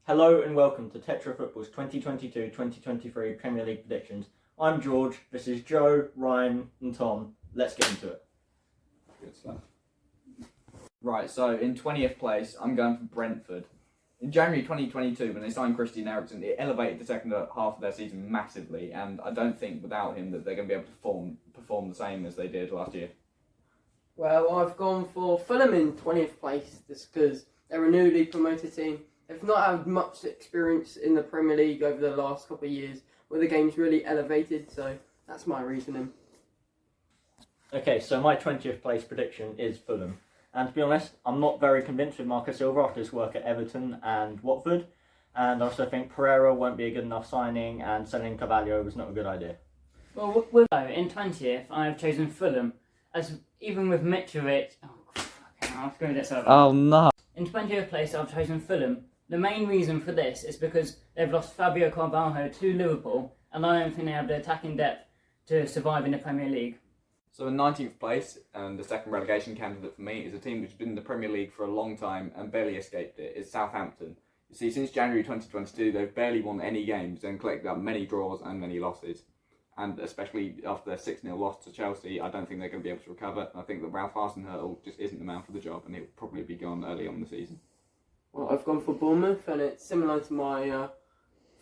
Hello and welcome to Tetra Football's 2022-2023 Premier League predictions. I'm George, this is Joe, Ryan and Tom. Let's get into it. Good stuff. Right, so in 20th place, I'm going for Brentford. In January 2022, when they signed Christian Eriksen, it elevated the second half of their season massively, and I don't think without him that they're going to be able to perform the same as they did last year. Well, I've gone for Fulham in 20th place just because they're a newly promoted team. They've not had much experience in the Premier League over the last couple of years where the game's really elevated, so that's my reasoning. Okay, so my 20th place prediction is Fulham. And to be honest, I'm not very convinced with Marco Silva after his work at Everton and Watford. And I also think Pereira won't be a good enough signing, and selling Carvalho was not a good idea. Well, in 20th, I have chosen Fulham, as even with Mitrovic... I'll screw this up. Oh no! In 20th place, I've chosen Fulham. The main reason for this is because they've lost Fabio Carvalho to Liverpool, and I don't think they have the attacking depth to survive in the Premier League. So in 19th place, and the second relegation candidate for me, is a team which has been in the Premier League for a long time and barely escaped it. It's Southampton. You see, since January 2022, they've barely won any games and collected up many draws and many losses. And especially after their 6-0 loss to Chelsea, I don't think they're going to be able to recover. And I think that Ralph Hasenhüttl just isn't the man for the job, and he'll probably be gone early on in the season. Well, I've gone for Bournemouth, and it's similar to my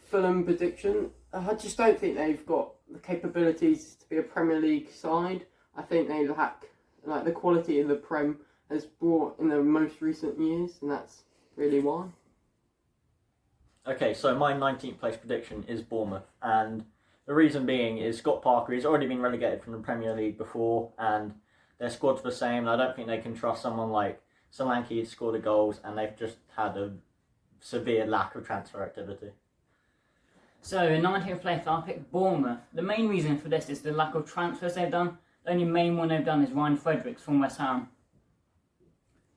Fulham prediction. I just don't think they've got the capabilities to be a Premier League side. I think they lack the quality of the Prem has brought in the most recent years, and that's really why. Okay, so my 19th place prediction is Bournemouth, and the reason being is Scott Parker. He's already been relegated from the Premier League before, and their squad's the same. And I don't think they can trust someone like Solanke to score the goals, and they've just had a severe lack of transfer activity. So in 19th place, I'll pick Bournemouth. The main reason for this is the lack of transfers they've done. The only main one they've done is Ryan Fredericks from West Ham.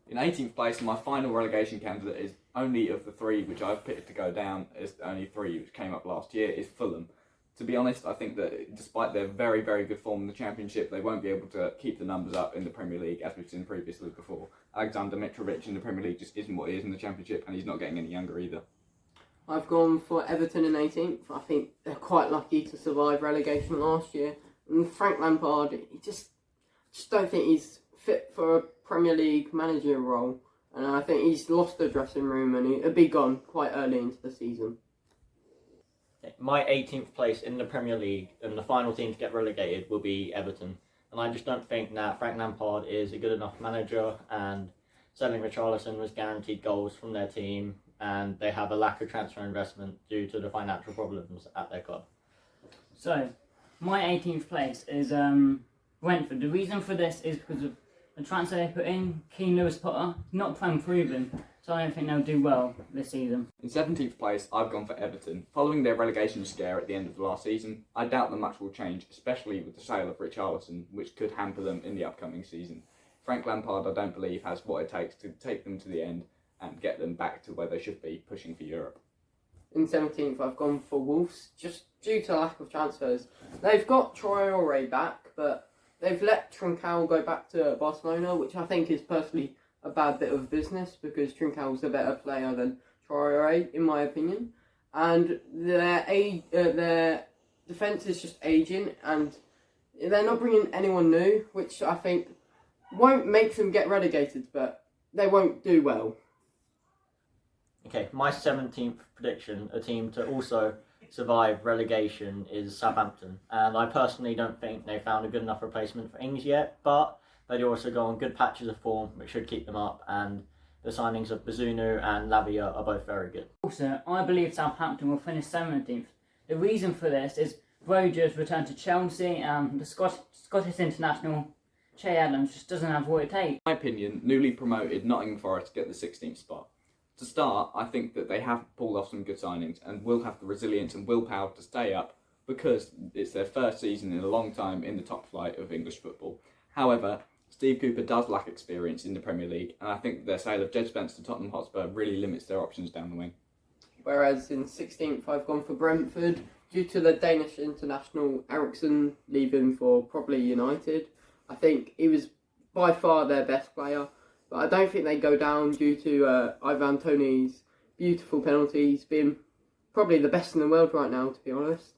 In 18th place, my final relegation candidate is only of the three which I've picked to go down, is only three which came up last year, is Fulham. To be honest, I think that despite their very, very good form in the Championship, they won't be able to keep the numbers up in the Premier League, as we've seen previously before. Alexander Mitrovic in the Premier League just isn't what he is in the Championship, and he's not getting any younger either. I've gone for Everton in 18th. I think they're quite lucky to survive relegation last year. And Frank Lampard, he just don't think he's fit for a Premier League manager role. And I think he's lost the dressing room, and he'll be gone quite early into the season. My 18th place in the Premier League and the final team to get relegated will be Everton. And I just don't think that Frank Lampard is a good enough manager, and selling Richarlison was guaranteed goals from their team, and they have a lack of transfer investment due to the financial problems at their club. So, my 18th place is Brentford. The reason for this is because of the transfer they put in, Keane Lewis-Potter, not Prem proven, so I don't think they'll do well this season. In 17th place, I've gone for Everton. Following their relegation scare at the end of the last season, I doubt that much will change, especially with the sale of Richarlison, which could hamper them in the upcoming season. Frank Lampard, I don't believe, has what it takes to take them to the end and get them back to where they should be, pushing for Europe. In 17th, I've gone for Wolves, just due to lack of transfers. They've got Traoré back, but they've let Trincao go back to Barcelona, which I think is personally a bad bit of business, because Trincão's a better player than Traoré, in my opinion. And their defence is just ageing, and they're not bringing anyone new, which I think won't make them get relegated, but they won't do well. Okay, my 17th prediction, a team to also survive relegation, is Southampton. And I personally don't think they found a good enough replacement for Ings yet, but they also go on good patches of form, which should keep them up, and the signings of Bazunu and Lavia are both very good. Also, I believe Southampton will finish 17th. The reason for this is Rogers returned to Chelsea, and the Scottish international Che Adams just doesn't have what it takes. In my opinion, newly promoted Nottingham Forest get the 16th spot. To start, I think that they have pulled off some good signings and will have the resilience and willpower to stay up, because it's their first season in a long time in the top flight of English football. However, Steve Cooper does lack experience in the Premier League, and I think their sale of Jed Spence to Tottenham Hotspur really limits their options down the wing. Whereas in 16th, I've gone for Brentford, due to the Danish international Eriksen leaving for probably United. I think he was by far their best player, but I don't think they go down due to Ivan Toney's beautiful penalties, being probably the best in the world right now, to be honest.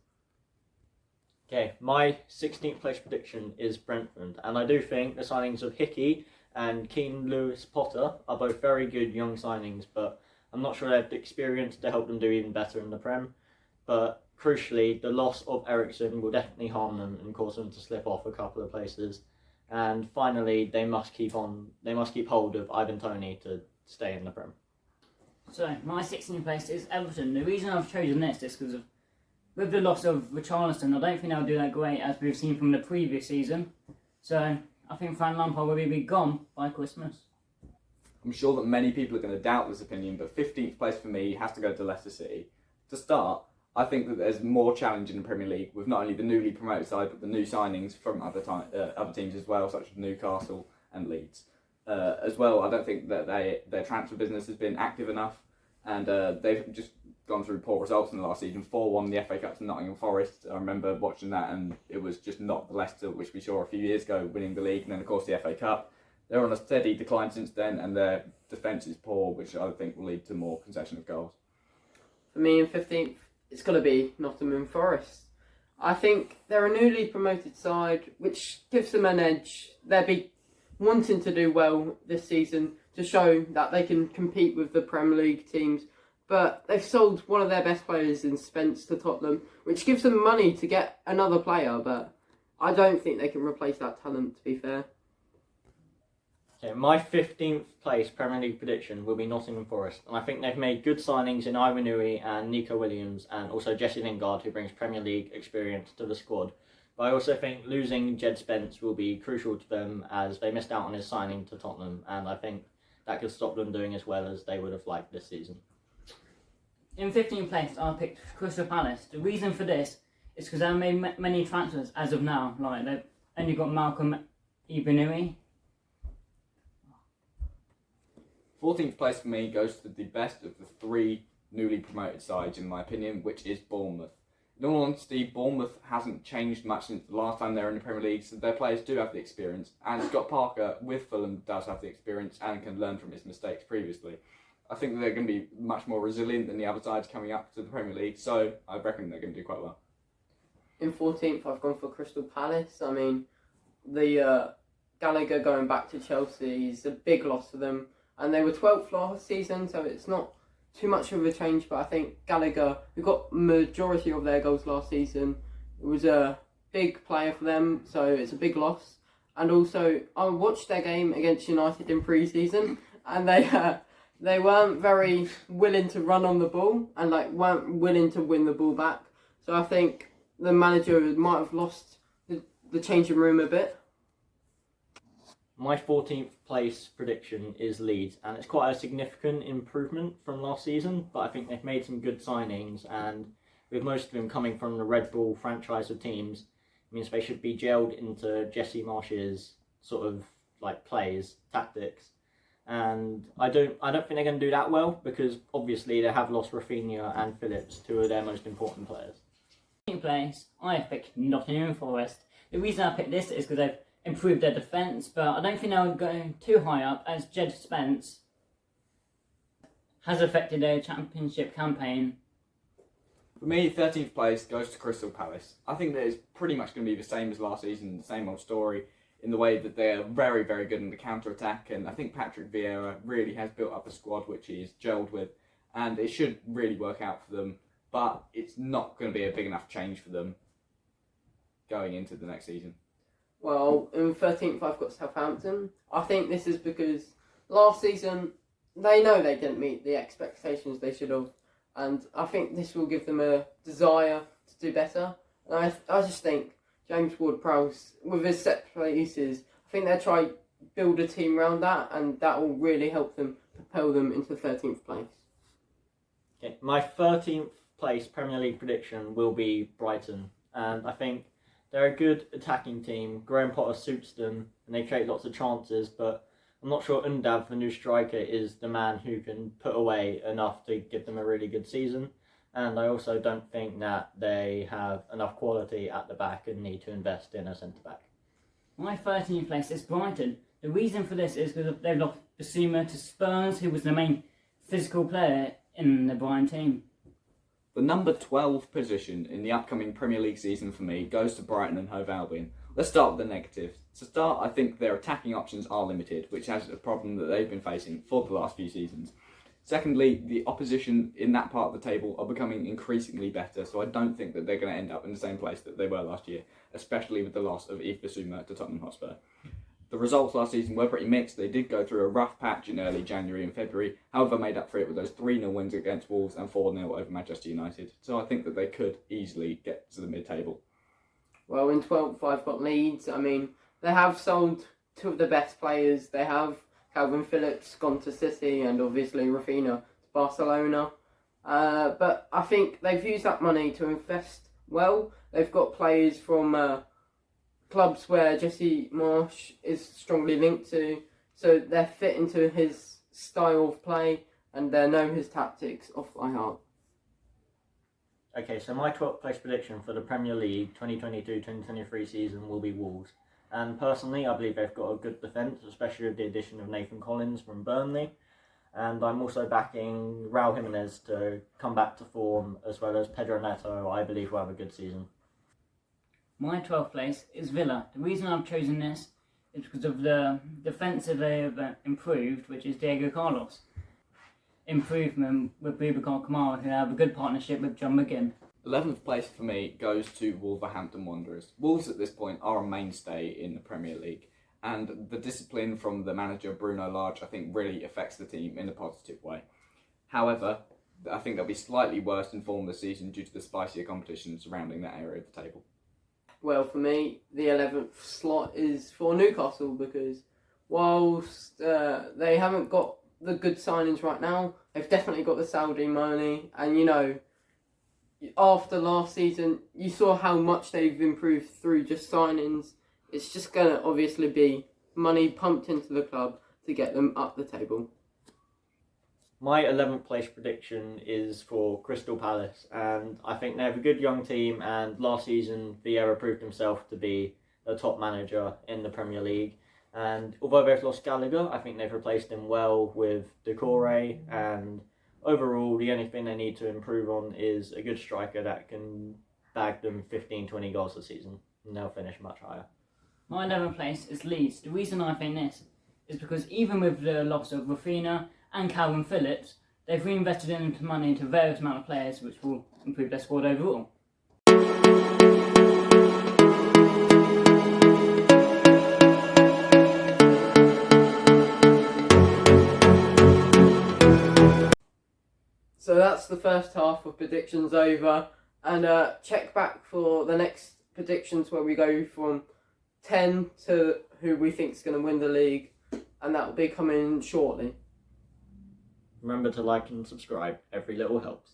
Okay, my 16th place prediction is Brentford, and I do think the signings of Hickey and Keane Lewis Potter are both very good young signings, but I'm not sure they have the experience to help them do even better in the Prem. But crucially, the loss of Ericsson will definitely harm them and cause them to slip off a couple of places. And finally, they must keep hold of Ivan Toney to stay in the Prem. So, my 16th place is Everton. The reason I've chosen this is because with the loss of Richarlison, I don't think they'll do that great as we've seen from the previous season. So, I think Frank Lampard will be gone by Christmas. I'm sure that many people are going to doubt this opinion, but 15th place for me has to go to Leicester City. To start, I think that there's more challenge in the Premier League with not only the newly promoted side, but the new signings from other teams as well, such as Newcastle and Leeds. As well, I don't think that their transfer business has been active enough, and they've just gone through poor results in the last season. 4-1 the FA Cup to Nottingham Forest. I remember watching that, and it was just not the Leicester which we saw a few years ago, winning the league, and then of course the FA Cup. They're on a steady decline since then, and their defence is poor, which I think will lead to more concession of goals. For me, in 15th, it's got to be Nottingham Forest. I think they're a newly promoted side, which gives them an edge. They'll be wanting to do well this season to show that they can compete with the Premier League teams. But they've sold one of their best players in Spence to Tottenham, which gives them money to get another player. But I don't think they can replace that talent, to be fair. Okay, my 15th place Premier League prediction will be Nottingham Forest, and I think they've made good signings in Ivan Newey and Nico Williams, and also Jesse Lingard, who brings Premier League experience to the squad. But I also think losing Jed Spence will be crucial to them, as they missed out on his signing to Tottenham, and I think that could stop them doing as well as they would have liked this season. In 15th place, I picked Crystal Palace. The reason for this is because they've made many transfers as of now. Like, they've only got Malcolm Ibanui. 14th place for me goes to the best of the three newly promoted sides, in my opinion, which is Bournemouth. In all honesty, Bournemouth hasn't changed much since the last time they were in the Premier League, so their players do have the experience, and Scott Parker with Fulham does have the experience and can learn from his mistakes previously. I think that they're going to be much more resilient than the other sides coming up to the Premier League, so I reckon they're going to do quite well. In 14th, I've gone for Crystal Palace. I mean, the Gallagher going back to Chelsea is a big loss for them. And they were 12th last season, so it's not too much of a change. But I think Gallagher, who got majority of their goals last season, was a big player for them, so it's a big loss. And also, I watched their game against United in pre-season, and they weren't very willing to run on the ball, and weren't willing to win the ball back. So I think the manager might have lost the changing room a bit. My 14th place prediction is Leeds, and it's quite a significant improvement from last season, but I think they've made some good signings, and with most of them coming from the Red Bull franchise of teams, it means they should be gelled into Jesse Marsch's sort of plays, tactics. And I don't think they're going to do that well, because obviously they have lost Rafinha and Phillips, two of their most important players. In place, I have picked Nottingham Forest. The reason I picked this is because they've improved their defence, but I don't think they'll go too high up, as Jed Spence has affected their championship campaign. For me, 13th place goes to Crystal Palace. I think that it's pretty much going to be the same as last season, the same old story, in the way that they're very, very good in the counter-attack, and I think Patrick Vieira really has built up a squad which he's gelled with, and it should really work out for them, but it's not going to be a big enough change for them going into the next season. Well, in 13th, I've got Southampton. I think this is because last season, they know they didn't meet the expectations they should have. And I think this will give them a desire to do better. And I just think James Ward-Prowse, with his set pieces, I think they'll try build a team around that, and that will really help them propel them into 13th place. Okay, my 13th place Premier League prediction will be Brighton, and I think they're a good attacking team. Graham Potter suits them, and they create lots of chances, but I'm not sure Undav, the new striker, is the man who can put away enough to give them a really good season. And I also don't think that they have enough quality at the back and need to invest in a centre-back. My 13th place is Brighton. The reason for this is because they've lost Basuma to Spurs, who was the main physical player in the Brighton team. The number 12 position in the upcoming Premier League season for me goes to Brighton and Hove Albion. Let's start with the negatives. To start, I think their attacking options are limited, which has a problem that they've been facing for the last few seasons. Secondly, the opposition in that part of the table are becoming increasingly better, so I don't think that they're going to end up in the same place that they were last year, especially with the loss of Yves Bissouma to Tottenham Hotspur. The results last season were pretty mixed. They did go through a rough patch in early January and February, however made up for it with those 3-0 wins against Wolves and 4-0 over Manchester United. So I think that they could easily get to the mid-table. Well, in 12th, I've got Leeds. I mean, they have sold two of the best players. They have Calvin Phillips gone to City and obviously Rafinha to Barcelona. But I think they've used that money to invest well. They've got players from clubs where Jesse Marsch is strongly linked to, so they're fit into his style of play and they know his tactics off by heart. Okay, so my 12th place prediction for the Premier League 2022-2023 season will be Wolves. And personally, I believe they've got a good defence, especially with the addition of Nathan Collins from Burnley. And I'm also backing Raul Jimenez to come back to form, as well as Pedro Neto, I believe will have a good season. My 12th place is Villa. The reason I've chosen this is because of the defensive they have improved, which is Diego Carlos. Improvement with Boubacar Kamara, who have a good partnership with John McGinn. 11th place for me goes to Wolverhampton Wanderers. Wolves at this point are a mainstay in the Premier League, and the discipline from the manager Bruno Lage I think really affects the team in a positive way. However, I think they'll be slightly worse in form this season due to the spicier competition surrounding that area of the table. Well, for me, the 11th slot is for Newcastle because whilst they haven't got the good signings right now, they've definitely got the Saudi money. And, you know, after last season, you saw how much they've improved through just signings. It's just going to obviously be money pumped into the club to get them up the table. My 11th place prediction is for Crystal Palace, and I think they have a good young team, and last season Vieira proved himself to be the top manager in the Premier League. And although they've lost Gallagher, I think they've replaced him well with Decore, and overall the only thing they need to improve on is a good striker that can bag them 15-20 goals a season, and they'll finish much higher. My 11th place is Leeds. The reason I think this is because even with the loss of Rafinha and Calvin Phillips, they've reinvested into money into various amount of players which will improve their squad overall. So that's the first half of predictions over, and check back for the next predictions where we go from 10 to who we think is going to win the league, and that will be coming shortly. Remember to like and subscribe, every little helps.